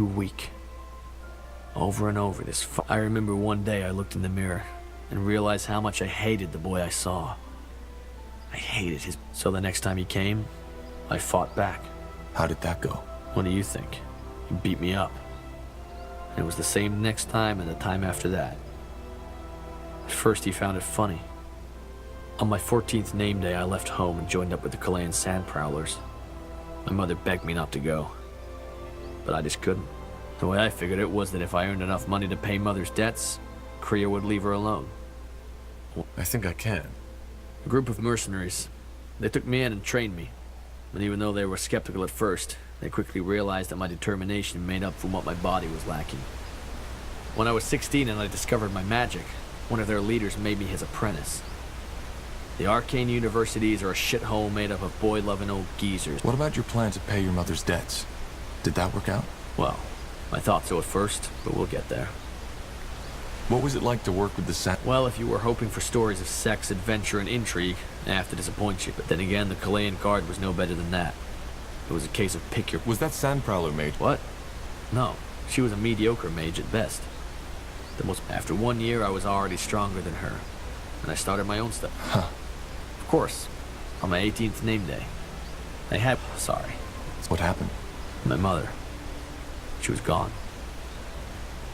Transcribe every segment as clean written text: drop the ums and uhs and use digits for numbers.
too weak. Over and over, I remember one day I looked in the mirror and realized how much I hated the boy I saw. I hated his... So the next time he came, I fought back. How did that go? What do you think? He beat me up. And it was the same next time and the time after that. At first he found it funny. On my 14th name day, I left home and joined up with the Chilean sand prowlers. My mother begged me not to go, but I just couldn't. The way I figured it was that if I earned enough money to pay Mother's debts, Korea would leave her alone. I think I can. A group of mercenaries. They took me in and trained me. But even though they were skeptical at first, they quickly realized that my determination made up for what my body was lacking. When I was 16 and I discovered my magic, one of their leaders made me his apprentice. The arcane universities are a shithole made up of boy-loving old geezers. What about your plan to pay your mother's debts? Did that work out? Well, I thought so at first, but we'll get there. What was it like to work with the sand? Well, if you were hoping for stories of sex, adventure, and intrigue, I have to disappoint you. But then again, the Chilean guard was no better than that. It was a case of pick your... Was that sand prowler mage? What? No, she was a mediocre mage at best. After 1 year, I was already stronger than her, and I started my own stuff. Huh. Of course, on my 18th name day. Sorry. What happened? My mother. She was gone.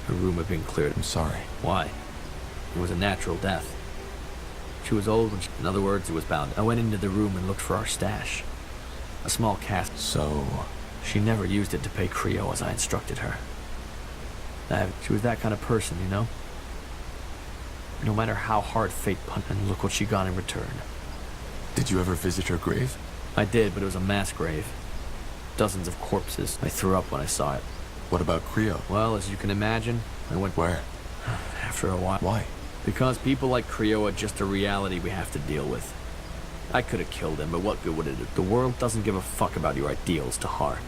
Her room had been cleared. I'm sorry. Why? It was a natural death. She was old when in other words, it was bound. I went into the room and looked for our stash. A small cask. So... She never used it to pay Creo as I instructed her. She was that kind of person, you know? No matter how hard fate punished, and look what she got in return. Did you ever visit her grave? I did, but it was a mass grave. Dozens of corpses. I threw up when I saw it. What about Creo? Well, as you can imagine, I went... Where? After a while. Why? Because people like Creo are just a reality we have to deal with. I could have killed him, but what good would it do? The world doesn't give a fuck about your ideals to heart.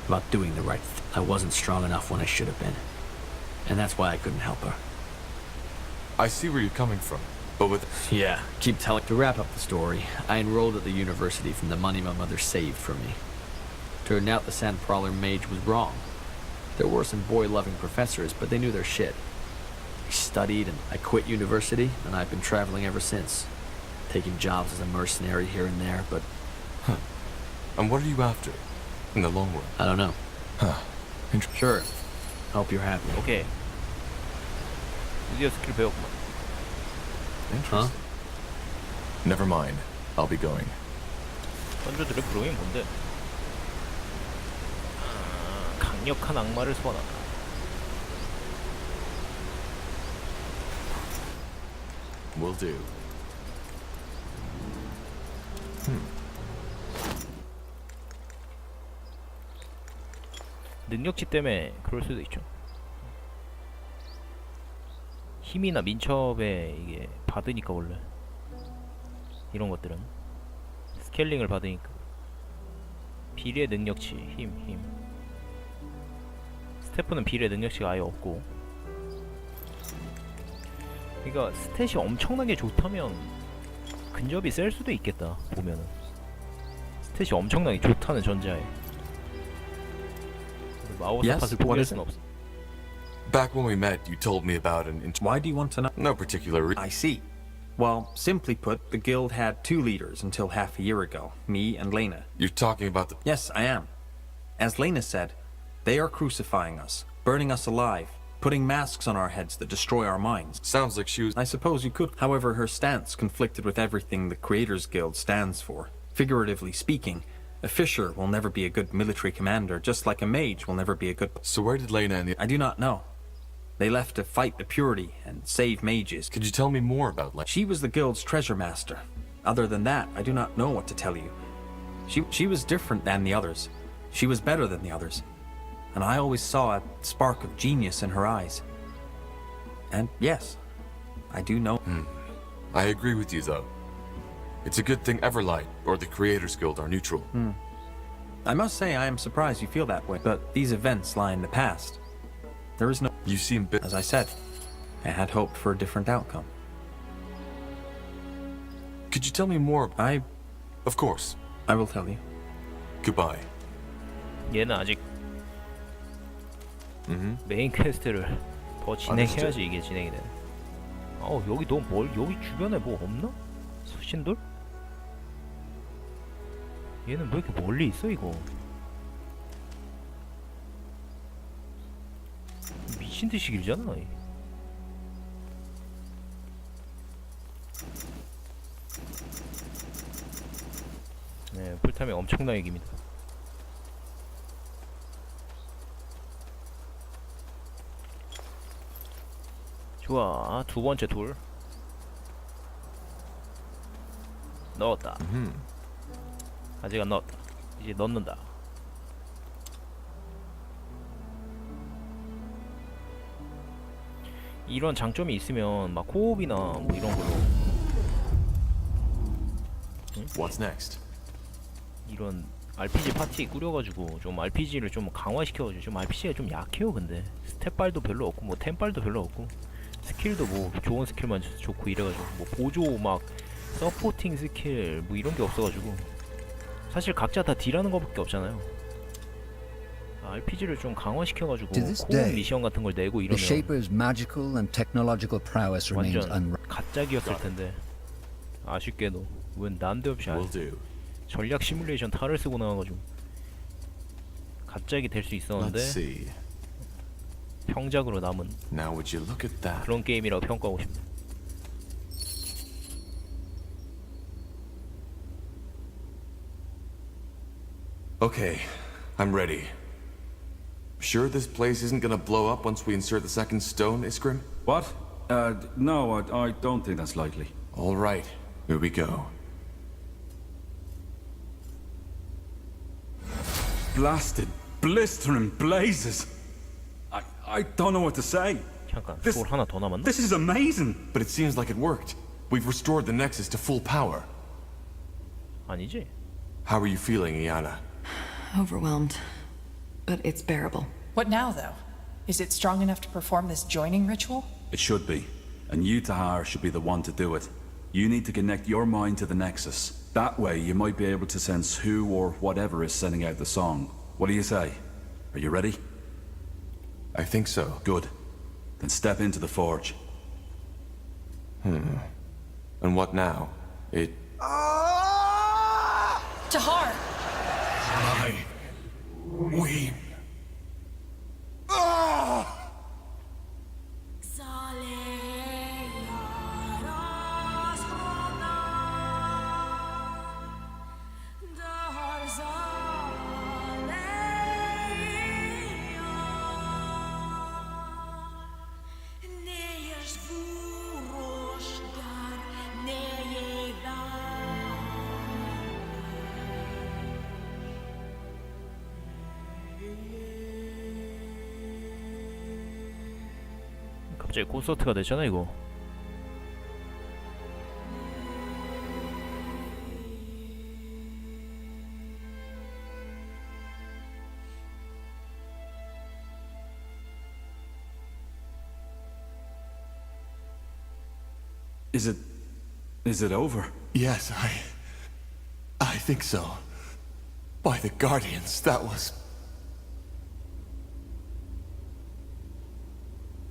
About doing the right thing. I wasn't strong enough when I should have been. And that's why I couldn't help her. I see where you're coming from, but with... Yeah, keep telling... To wrap up the story, I enrolled at the university from the money my mother saved for me. Turned out the sand prowler mage was wrong. There were some boy-loving professors, but they knew their shit. I studied and I quit university, and I've been traveling ever since. Taking jobs as a mercenary here and there, but... Huh. And what are you after? In the long run? I don't know. Huh. Sure. Hope you're happy. 오케이. 드디어 스킬 배웠구만. Interesting. Never mind. I'll be going. 선조들의 부름이 뭔데? 강력한 악마를 소환한다. Will do. 능력치 때문에 그럴 수도 있죠. 힘이나 민첩에 이게 받으니까 원래 이런 것들은 스케일링을 받으니까 비례 능력치 힘 스태프는 비례 능력치가 아예 없고 그러니까 스탯이 엄청나게 좋다면 근접이 셀 수도 있겠다 보면은 스탯이 엄청나게 좋다는 전제하에 마우스 팟을 포기할 수는 없어. Back when we met, you told me about an... Why do you want to know? No particular reason. I see. Well, simply put, the guild had two leaders until half a year ago, me and Lena. You're talking about the... Yes, I am. As Lena said, they are crucifying us, burning us alive, putting masks on our heads that destroy our minds. Sounds like she was... I suppose you could. However, her stance conflicted with everything the Creators Guild stands for. Figuratively speaking, a fisher will never be a good military commander, just like a mage will never be a good... So where did Lena and the... I do not know. They left to fight the purity and save mages. Could you tell me more about Lena? She was the guild's treasure master. Other than that, I do not know what to tell you. She was different than the others. She was better than the others. And I always saw a spark of genius in her eyes. And yes, I do know... I agree with you, though. It's a good thing Everlight or the Creators Guild are neutral. I must say I am surprised you feel that way, but these events lie in the past. There is no... You seem bit... As I said, I had hoped for a different outcome. Could you tell me more? Of course. I will tell you. Goodbye. 얘는 아직 메인 퀘스트를 더 진행해야지 이게 진행이 되네. 여기 너무 여기 주변에 뭐 없나? 수신돌? 얘는 왜 이렇게 멀리 있어 이거? 미친 듯이 길잖아. 네, 풀타임이 엄청나게 깁니다. 좋아, 두 번째 돌 넣었다. 아직 안 넣었다. 이제 넣는다. 이런 장점이 있으면 막 코옵이나 뭐 이런 걸로 What's next? 이런 RPG 파티 꾸려가지고 좀 RPG를 좀 강화시켜가지고 좀 RPG가 좀 약해요. 근데 스탯발도 별로 없고 뭐 템발도 별로 없고 스킬도 뭐 좋은 스킬만 좋고 이래가지고 뭐 보조 막 서포팅 스킬 뭐 이런 게 없어가지고 사실 각자 다 딜하는 거밖에 없잖아요. RPG를 좀 강화시켜가지고 To this 코업 day, 미션 같은 걸 내고 The 이러면 Shaper's magical and technological prowess remains 완전 가짜기였을 텐데 아쉽게도 웬 난데없이 Will do. 전략 시뮬레이션 탈을 쓰고 나와가지고 갑자기 될 수 있었는데 Let's see. 평작으로 남은 Now would you look at that? 그런 게임이라고 평가하고 싶네. Okay, I'm ready. Sure this place isn't gonna blow up once we insert the second stone, Iskrim? What? No, I don't think that's likely. All right, here we go. Blasted, blistering blazes. I don't know what to say. 잠깐 This- 돌 하나 더 남았나? This is amazing. But it seems like it worked. We've restored the Nexus to full power. 아니지? How are you feeling, Iana? Overwhelmed. But it's bearable. What now, though? Is it strong enough to perform this joining ritual? It should be. And you, Tahar, should be the one to do it. You need to connect your mind to the Nexus. That way, you might be able to sense who or whatever is sending out the song. What do you say? Are you ready? I think so. Good. Then step into the forge. And what now? It... Tahar! We... 갑자기 콘서트가 됐잖아 이거. Is it over? Yes, I think so. By the Guardians, that was...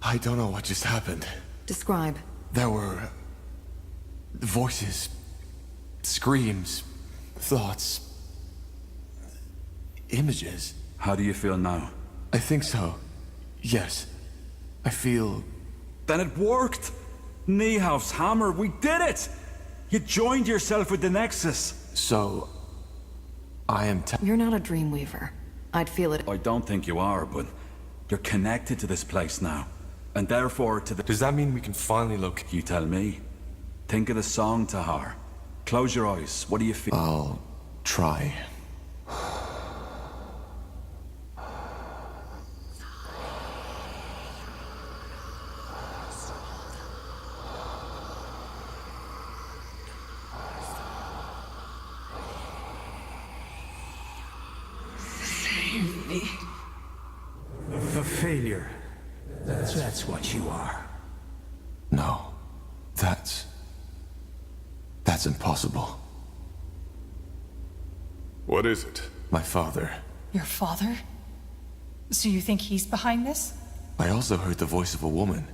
I don't know what just happened. Describe. There were... voices, screams, thoughts, images. How do you feel now? I think so. Yes. I feel... Then it worked! Niehauf's hammer, we did it! You joined yourself with the Nexus! So... I am... You're not a dreamweaver. I'd feel it. I don't think you are, but you're connected to this place now. And therefore to the... Does that mean we can finally locate... You tell me. Think of the song, Tahar. Close your eyes. What do you feel? I'll... try. A failure. That's what you are. No. That's impossible. What is it? My father. Your father? So you think he's behind this? I also heard the voice of a woman.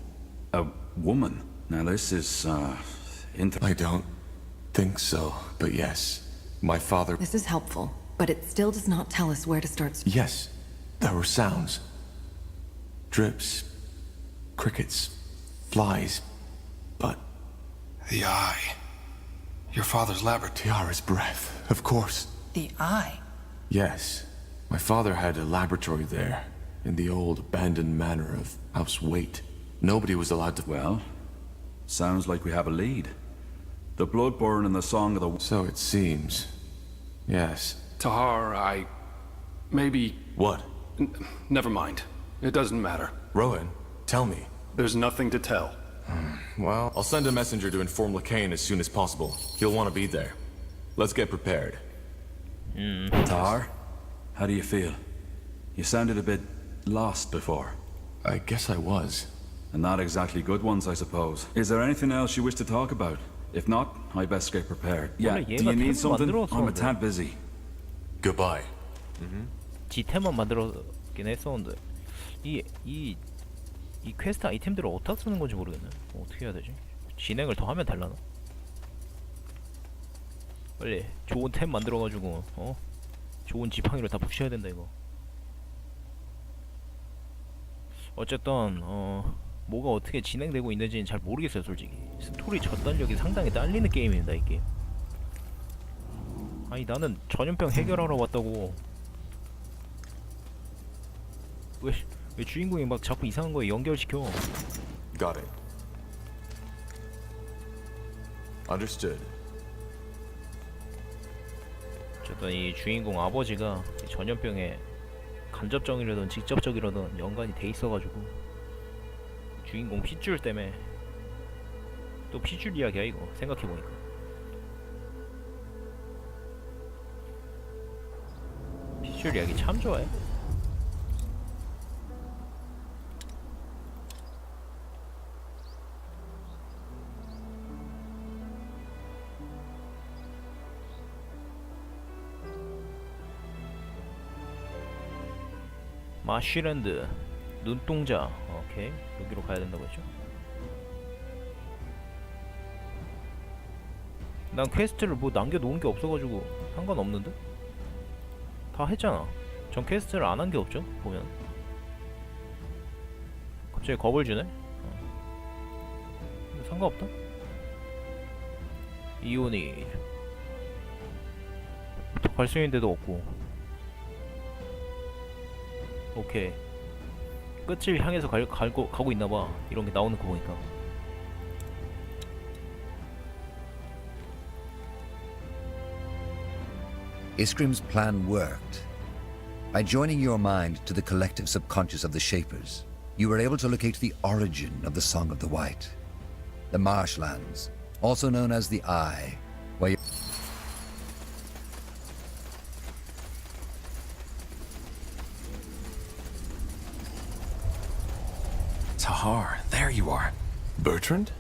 A woman? Now this is, I don't think so, but yes. My father... This is helpful, but it still does not tell us where to start. Yes, there were sounds. Drips, crickets, flies, but... The eye. Your father's laboratory. Tiara's breath, of course. The eye. Yes, my father had a laboratory there, in the old abandoned manor of House Waite. Nobody was allowed to... well, sounds like we have a lead. The Bloodborne and the Song of the... So it seems. Yes. Tahar, maybe... What? Never mind. It doesn't matter. Rowan, tell me. There's nothing to tell. Well, I'll send a messenger to inform Lacane as soon as possible. He'll want to be there. Let's get prepared. Tahar, how do you feel? You sounded a bit lost before. I guess I was. And not exactly good ones, I suppose. Is there anything else you wish to talk about? If not, I best get prepared. Yeah, do you need something? I'm a tad busy. Goodbye. 지템만 만들었긴 했었는데 이 퀘스트 아이템들을 어디다 쓰는 건지 모르겠네. 어떻게 해야 되지? 진행을 더 하면 될라나? 빨리 좋은 템 만들어가지고 좋은 지팡이를 다 붙여야 된다 이거. 어쨌든 뭐가 어떻게 진행되고 있는지는 잘 모르겠어요 솔직히. 스토리 전달력이 상당히 딸리는 게임입니다 이 게임. 아니 나는 전염병 해결하러 왔다고 왜 주인공이 막 자꾸 이상한 거에 연결시켜. Got it. Understood. 어쨌든 이 주인공 아버지가 이 전염병에 간접적이라든 직접적이라든 연관이 돼 있어가지고 주인공 핏줄 때문에 또 핏줄 이야기야 이거 생각해보니까. 핏줄 이야기 참 좋아해. 마쉬랜드 눈동자. 오케이 여기로 가야 된다고 했죠. 난 퀘스트를 뭐 남겨놓은 게 없어가지고 상관없는데? 다 했잖아. 전 퀘스트를 안 한 게 없죠 보면. 갑자기 겁을 주네? 상관없다. 이온이 더 갈 수 있는 데도 없고. 오케이 끝을 향해서 가고 있나봐. 이런 게 나오는 거 보니까. Iskrim's plan worked. By joining your mind to the collective subconscious of the Shapers, you were able to locate the origin of the Song of the White. The marshlands, also known as the Eye, where you... Tahar, there you are. Bertrand?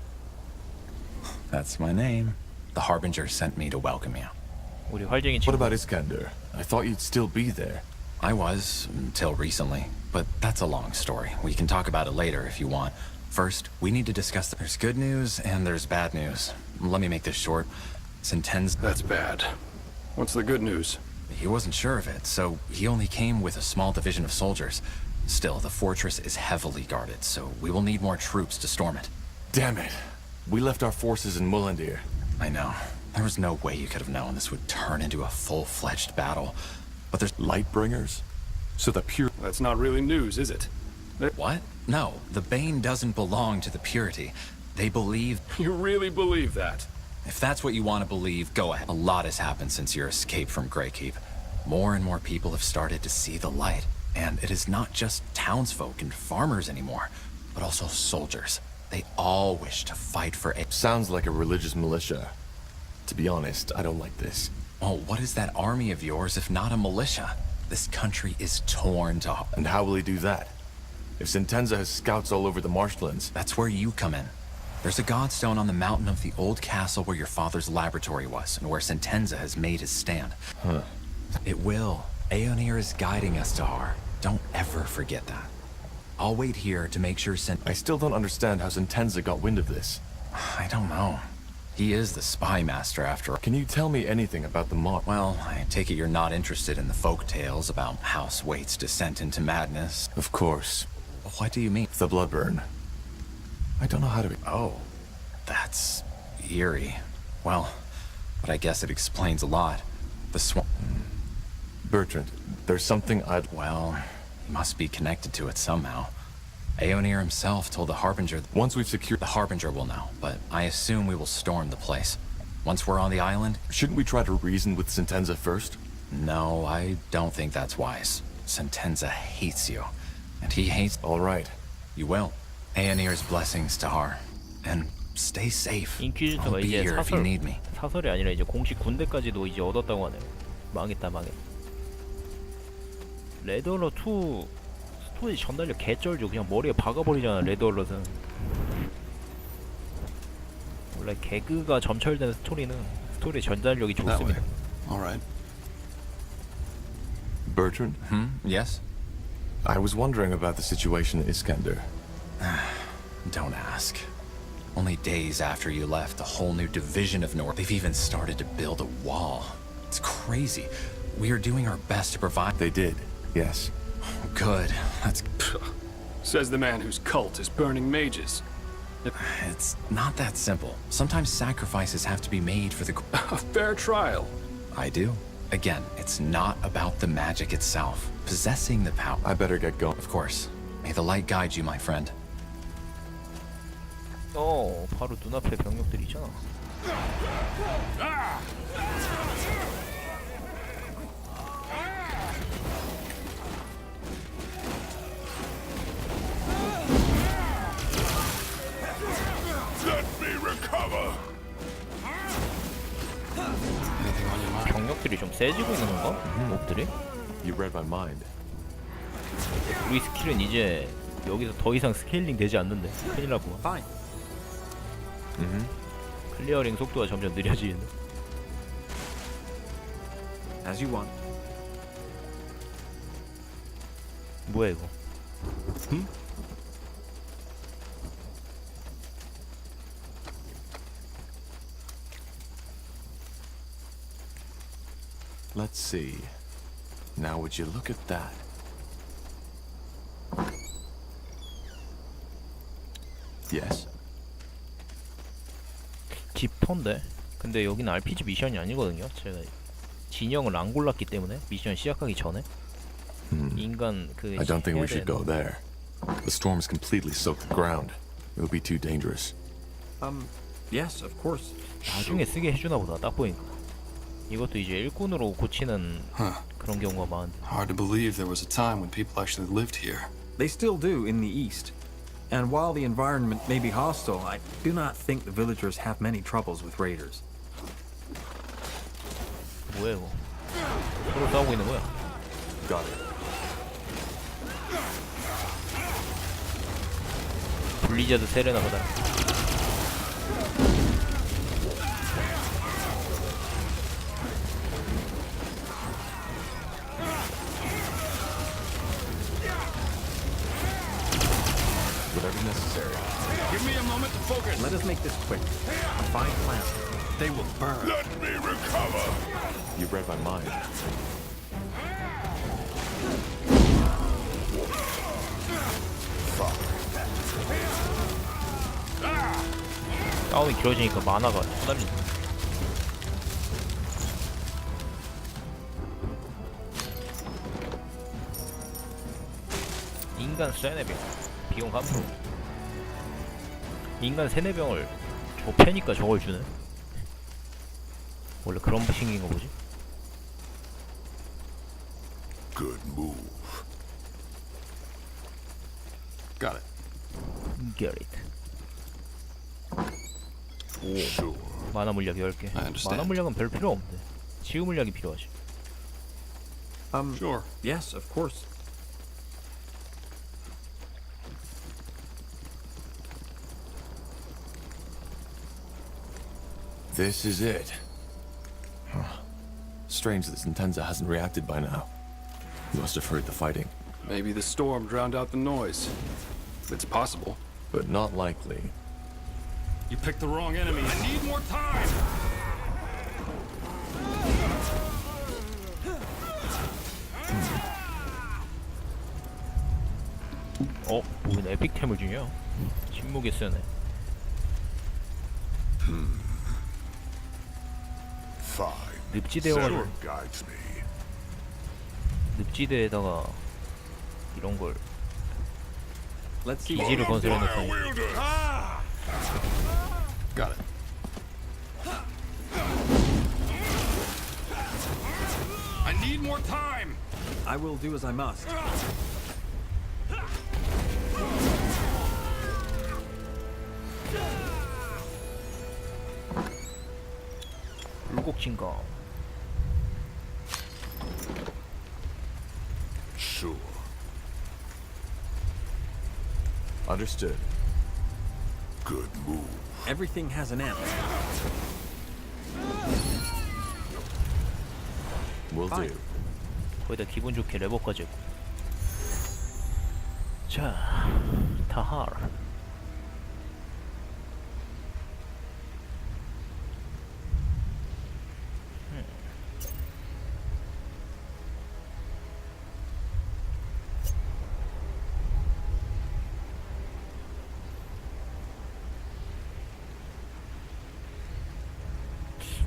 That's my name. The Harbinger sent me to welcome you. 우리 활쟁이 What 친구. about Iskander? I thought you'd still be there. I was, until recently. But that's a long story. We can talk about it later if you want. First, we need to discuss there's good news and there's bad news. Let me make this short. Sinten's... That's bad. What's the good news? He wasn't sure of it, so he only came with a small division of soldiers. Still, the fortress is heavily guarded, so we will need more troops to storm it. Damn it. We left our forces in Mullandir. I know. There was no way you could have known this would turn into a full-fledged battle. But there's... Lightbringers? So the pure... That's not really news, is it? What? No, the Bane doesn't belong to the Purity. They believe... You really believe that? If that's what you want to believe, go ahead. A lot has happened since your escape from Greykeep. More and more people have started to see the light. And it is not just townsfolk and farmers anymore, but also soldiers. They all wish to fight for a... Sounds like a religious militia. To be honest, I don't like this. Oh, what is that army of yours if not a militia? This country is torn to... And how will he do that? If Sentenza has scouts all over the marshlands... That's where you come in. There's a godstone on the mountain of the old castle where your father's laboratory was, and where Sentenza has made his stand. Huh. It will. Aeonir is guiding us, Tahar. Don't ever forget that. I'll wait here to make sure I still don't understand how Sentenza got wind of this. I don't know. He is the spy master after all. Can you tell me anything about the mob? Well, I take it you're not interested in the folk tales about House Waite's descent into madness. Of course. What do you mean? The Bloodburn. I don't know how to... Oh, that's eerie. Well, but I guess it explains a lot. The swamp... Bertrand, there's something I'd... Well, he must be connected to it somehow. Aeonir himself told the Harbinger... Once we've secured... The Harbinger will know, but I assume we will storm the place. Once we're on the island... Shouldn't we try to reason with Sentenza first? No, I don't think that's wise. Sentenza hates you. And he hates... All right. You will. Aeonir's blessings to her. And stay safe. I'll 인퀴지터가 be 이제 here if you need me. 사설이 아니라 이제 공식 군대까지도 이제 얻었다고 하네요. 망했다 망해. 레드얼럿 2 스토리 전달력 개쩔죠. 그냥 머리에 박아버리잖아 레드얼럿은. 원래 개그가 점철된 스토리 전달력이 좋습니다. All right. Bertrand? Yes? I was wondering about the situation at Iskander. Don't ask. Only days after you left, a whole new division of North. They've even started to build a wall. It's crazy. We are doing our best to provide... They did, yes. Good. That's... Says the man whose cult is burning mages. It's not that simple. Sometimes sacrifices have to be made for the... A fair trial. I do. Again, it's not about the magic itself. Possessing the power. I better get going. Of course. May the light guide you, my friend. 바로 눈앞에 병력들이 있잖아. 병력들이 좀 세지고 있는 건가? 몹들이? You read my mind. 우리 스킬은 이제 여기서 더 이상 스케일링 되지 않는데 큰일 났구만. Fine. 클리어링 속도가 점점 느려지는데. As you want. 뭐야 이거? Let's see. Now would you look at that? Yes. 지퍼인데? 근데 여기는 RPG 미션이 아니거든요. 제가 진영을 안 골랐기 때문에 미션 시작하기 전에 인간 그 I don't think we should go there. The storm's completely soaked the ground. It'll be too dangerous. Yes, of course. 나중에 쓰게 해주나 보다. 딱 보니까 이것도 이제 일꾼으로 고치는 그런 경우가 많은데. Hard to believe there was a time when people actually lived here. They still do in the east. And while the environment may be hostile, I do not think the villagers have many troubles with raiders. 뭐야 이거? 서로 싸우고 있는 거야? Got it. 블리자드 세레나 보다. Whatever necessary. Give me a moment to focus. Let us make this quick. A fine plan. They will burn. Let me recover. You read my mind. 싸움이 길어지니까 만화가 쏟아진다. 인간 세네병 비용 감소. 인간 세네병을 저 패니까 저걸 주네. 원래 그런 식인가 보지? Good move. Got it. Get it. 오, Sure. 만화 물약 10개. I understand. 만화 물약은 별 필요 없는데 치유 물약이 필요하지. Sure. Yes, of course. This is it. Huh. Strange that Sentenza hasn't reacted by now. He must have heard the fighting. Maybe the storm drowned out the noise. It's possible. But not likely. You picked the wrong enemy. I need more time! 무슨 에픽템을 주냐? 침묵의 쓰네. 늪지대와 늪지대에다가 이런 걸 Let's see. 기지를 건설해놓고 Got it. I need more time! I will do as I must. 불곡진강. Sure. Understood. Good move. Everything has an end. Will do. 거기다 기분 좋게 레버까지 했고. 자, 타하르.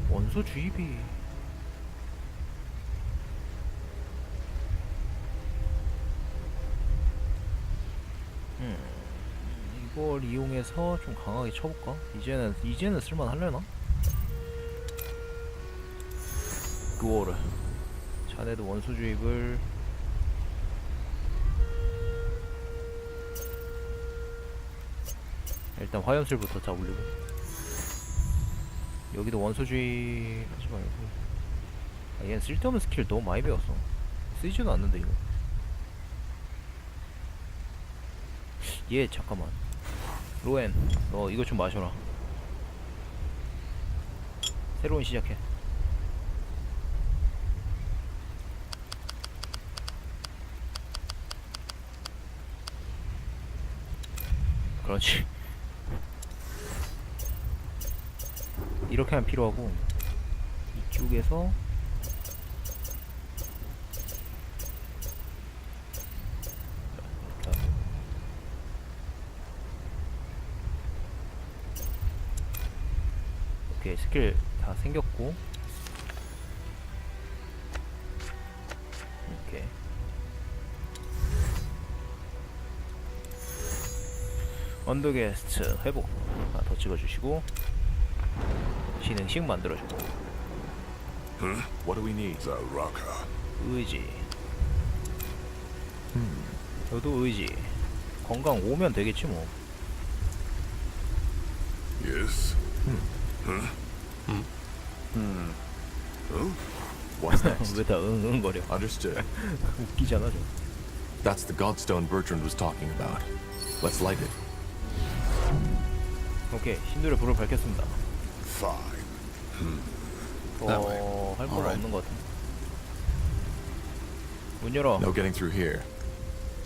원소 주입이 이걸 이용해서 좀 강하게 쳐볼까? 이제는 쓸만하려나? 그거를 자네도 원소 주입을 일단 화염술부터 잡으려고. 여기도 원소주의 하지 말고. 얘는 쓸데없는 스킬 너무 많이 배웠어. 쓰지도 않는데 이거. 얘 잠깐만. 로엔 너 이거 좀 마셔라. 새로운 시작해. 그렇지. 이렇게 하면 필요하고 이쪽에서 오케이 스킬 다 생겼고 오케이 언더게스트 회복 하나 더 찍어주시고 진행식 만들어주고. What do we need? The rocker. 의지. 저도 의지. 건강 5면 되겠지 뭐. Yes. What's next? 왜 다 응응거려? Understood. 웃기잖아 좀. That's the godstone Bertrand was talking about. Let's light it. 오케이 신들의 불을 밝혔습니다. Fine. 할 건 없는 것 같아. 문 열어. No getting through here.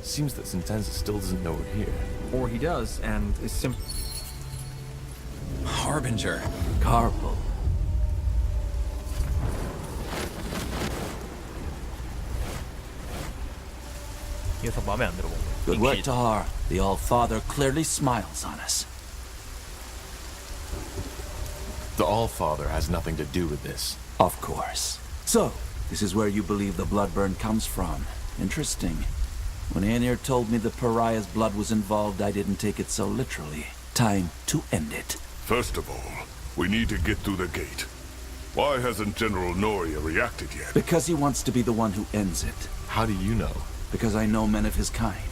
Seems that Sentenza still doesn't know we're here. Or he does, and is Harbinger. Carpo. 이 녀석 마음에 안 들어 본 거야. Good work, Tahar. The All-Father clearly smiles on us. The All-Father has nothing to do with this. Of course. So, this is where you believe the bloodburn comes from. Interesting. When Aenir told me the pariah's blood was involved, I didn't take it so literally. Time to end it. First of all, we need to get through the gate. Why hasn't General Noria reacted yet? Because he wants to be the one who ends it. How do you know? Because I know men of his kind.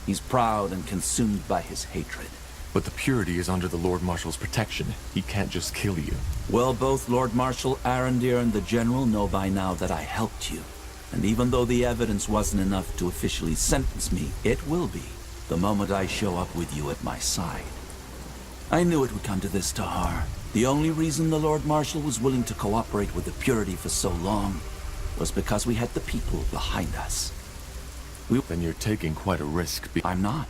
He's proud and consumed by his hatred. But the Purity is under the Lord Marshal's protection. He can't just kill you. Well, both Lord Marshal Arendir and the General know by now that I helped you. And even though the evidence wasn't enough to officially sentence me, it will be the moment I show up with you at my side. I knew it would come to this, Tahar. The only reason the Lord Marshal was willing to cooperate with the Purity for so long was because we had the people behind us. Then you're taking quite a risk. I'm not.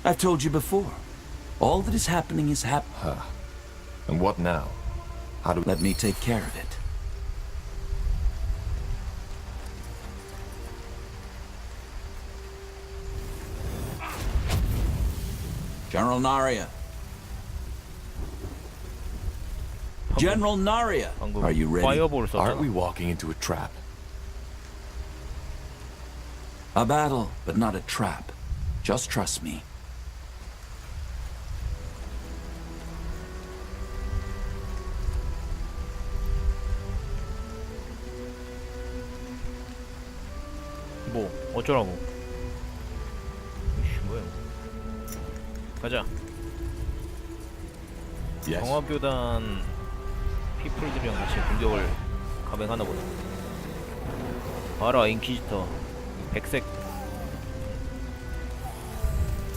I've told you before. All that is happening is And what now? How do... Let me take care of it. General Naria. General Naria. Are you ready? Aren't we walking into a trap? A battle, but not a trap. Just trust me. 뭐 어쩌라고? 이씨 뭐야? 가자. Yes. 정화교단 피플들이랑 같이 공격을 감행하나 보다. 봐라 인퀴지터 백색.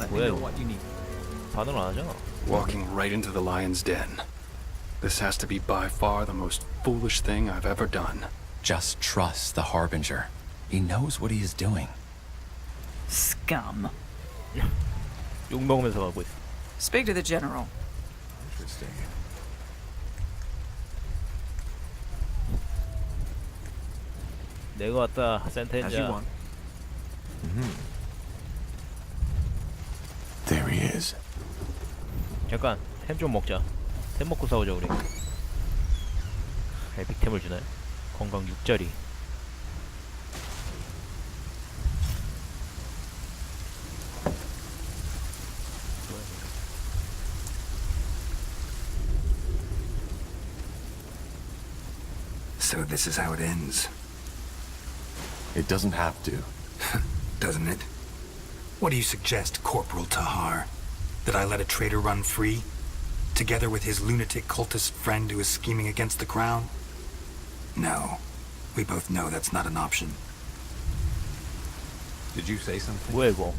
뭐야 이거? 반응 안 하잖아. Walking right into the lion's den. This has to be by far the most foolish thing I've ever done. Just trust the Harbinger. He knows what he is doing. Scum. 욕 먹으면서 가고 있어. Speak to the general. Interesting. 내가 왔다 센텐자. There he is. 잠깐 템 좀 먹자. 템 먹고 싸우자 우리. 에픽템을 주나요? 건강 6짜리. So this is how it ends. It doesn't have to. Doesn't it? What do you suggest, Corporal Tahar? That I let a traitor run free? Together with his lunatic cultist friend who is scheming against the crown? No. We both know that's not an option. Did you say something? 뭐야 이거?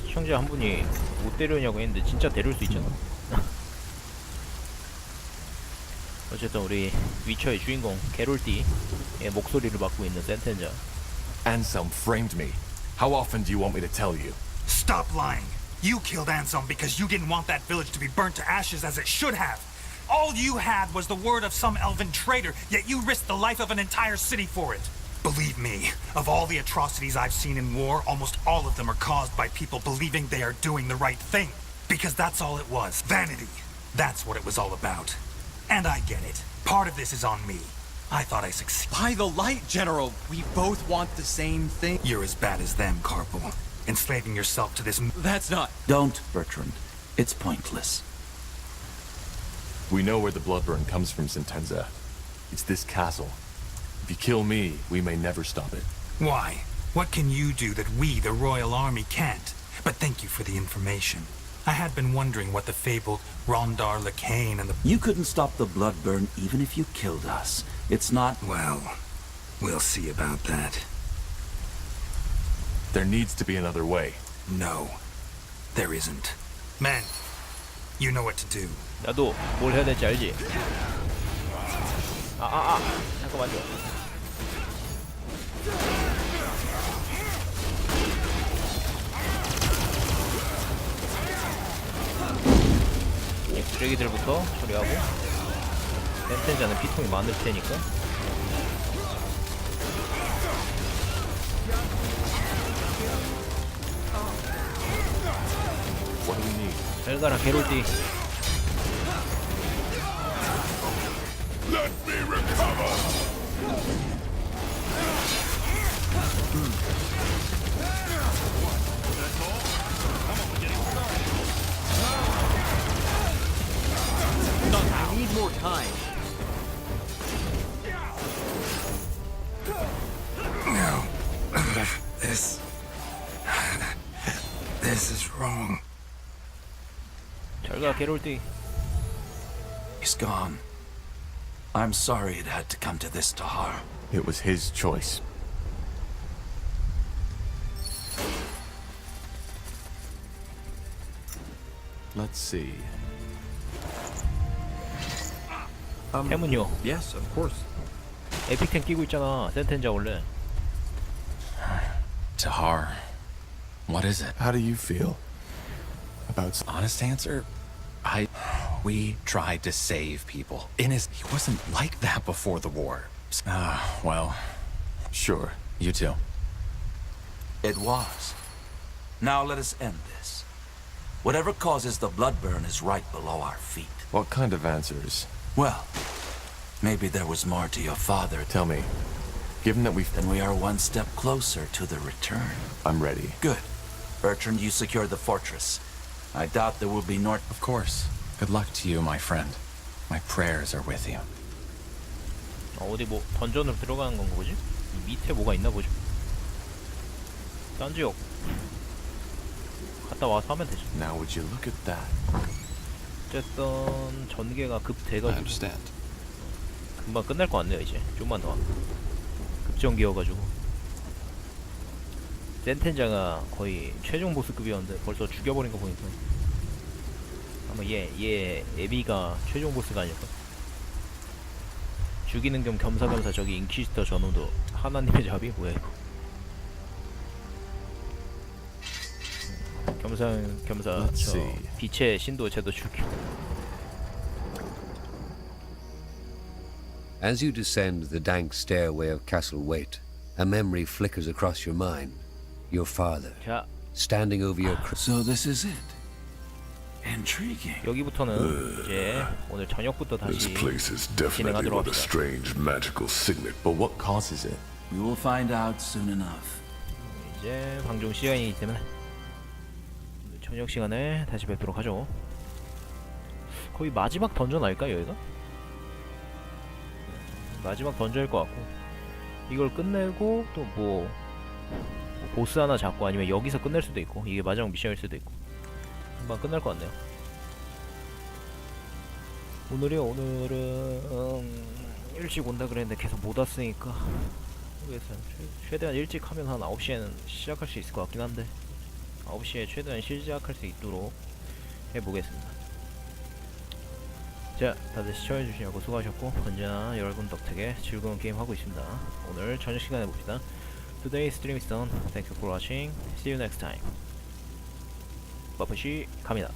시청자 한 분이 못 데려오냐고 했는데 진짜 데려올 수 있잖아. 어쨌든 우리 위쳐의 주인공 게롤띠의 목소리를 맡고 있는 센텐자. Anselm framed me. How often do you want me to tell you? Stop lying! You killed Anselm because you didn't want that village to be burnt to ashes as it should have! All you had was the word of some elven traitor, yet you risked the life of an entire city for it! Believe me, of all the atrocities I've seen in war, almost all of them are caused by people believing they are doing the right thing. Because that's all it was. Vanity. That's what it was all about. And I get it. Part of this is on me. I thought I succeeded. By the light, General! We both want the same thing. You're as bad as them, Corporal. Enslaving yourself to this... That's not... Don't, Bertrand. It's pointless. We know where the bloodburn comes from, Sentenza. It's this castle. If you kill me, we may never stop it. Why? What can you do that we, the Royal Army, can't? But thank you for the information. I had been wondering what the fabled Rondar Lacane and the... You couldn't stop the blood burn even if you killed us. It's not... Well, we'll see about that. There needs to be another way. No, there isn't. Men, you know what to do. 나도 뭘 해야 될지 알지? 잠깐만요. 이 쓰레기들부터 처리하고 센텐자는 피통이 많을 테니까. What do we need? 잘 가라 게롤띠. Let me recover! I need more time. No. This is wrong. 잘 가 게롤띠. He's gone. I'm sorry it had to come to this, Tahar. It was his choice. Let's see. 템은요? Yes, of course. 에픽템 끼고 있잖아 센텐자 원래. Tahar, what is it? How do you feel about... Honest answer, we tried to save people. He wasn't like that before the war. Well, Sure. you too. It was. Now let us end this. Whatever causes the blood burn is right below our feet. What kind of answers? Well, maybe there was more to your father. Tell me, given that we've... Then we are one step closer to the return. I'm ready. Good. Bertrand, you secure the fortress. I doubt there will be Of course. Good luck to you, my friend. My prayers are with you. 어디 뭐 던전으로 들어가는 건가 보지? 이 밑에 뭐가 있나 보죠. 딴 지역 갔다 와서 하면 되죠. Now would you look at that? 어쨌든 전개가 I 급돼가지고 understand. 금방 끝날 것 같네요. 이제 좀만 더 급전기여가지고 센텐자가 거의 최종 보스급이었는데 벌써 죽여버린 거 보니까 아마 얘 에비가 최종 보스가 아닐까. 죽이는 겸 겸사겸사 저기 인퀴지터 저놈도 하나님의 잡이 뭐야 이거. 겸사겸사 저 빛의 신도 쟤도 죽이고. As you descend the dank stairway of Castle Waite, a memory flickers across your mind. Your father, 자, standing over your... So this is it. Intriguing. 여기부터는 이제 오늘 저녁부터 This 다시 place is definitely 진행하도록 with a 합시다. strange magical signet. But what causes it? We will find out soon enough. 이제 방송 시간이기 때문에 저녁 시간에 다시 뵙도록 하죠. 거의 마지막 던전 아닐까 여기가? 마지막 던전일 것 같고 이걸 끝내고 또 뭐 보스 하나 잡고 아니면 여기서 끝낼 수도 있고 이게 마지막 미션일 수도 있고 금방 끝날 것 같네요. 오늘은 일찍 온다 그랬는데 계속 못 왔으니까 모르겠어요. 최대한 일찍 하면 한 9시에는 시작할 수 있을 것 같긴 한데 9시에 최대한 시작할 수 있도록 해보겠습니다. 자, 다들 시청해주시냐고 수고하셨고 언제나 여러분 덕택에 즐거운 게임 하고 있습니다. 오늘 저녁 시간에 봅시다. Today's stream is done. Thank you for watching. See you next time. 버프시 갑니다.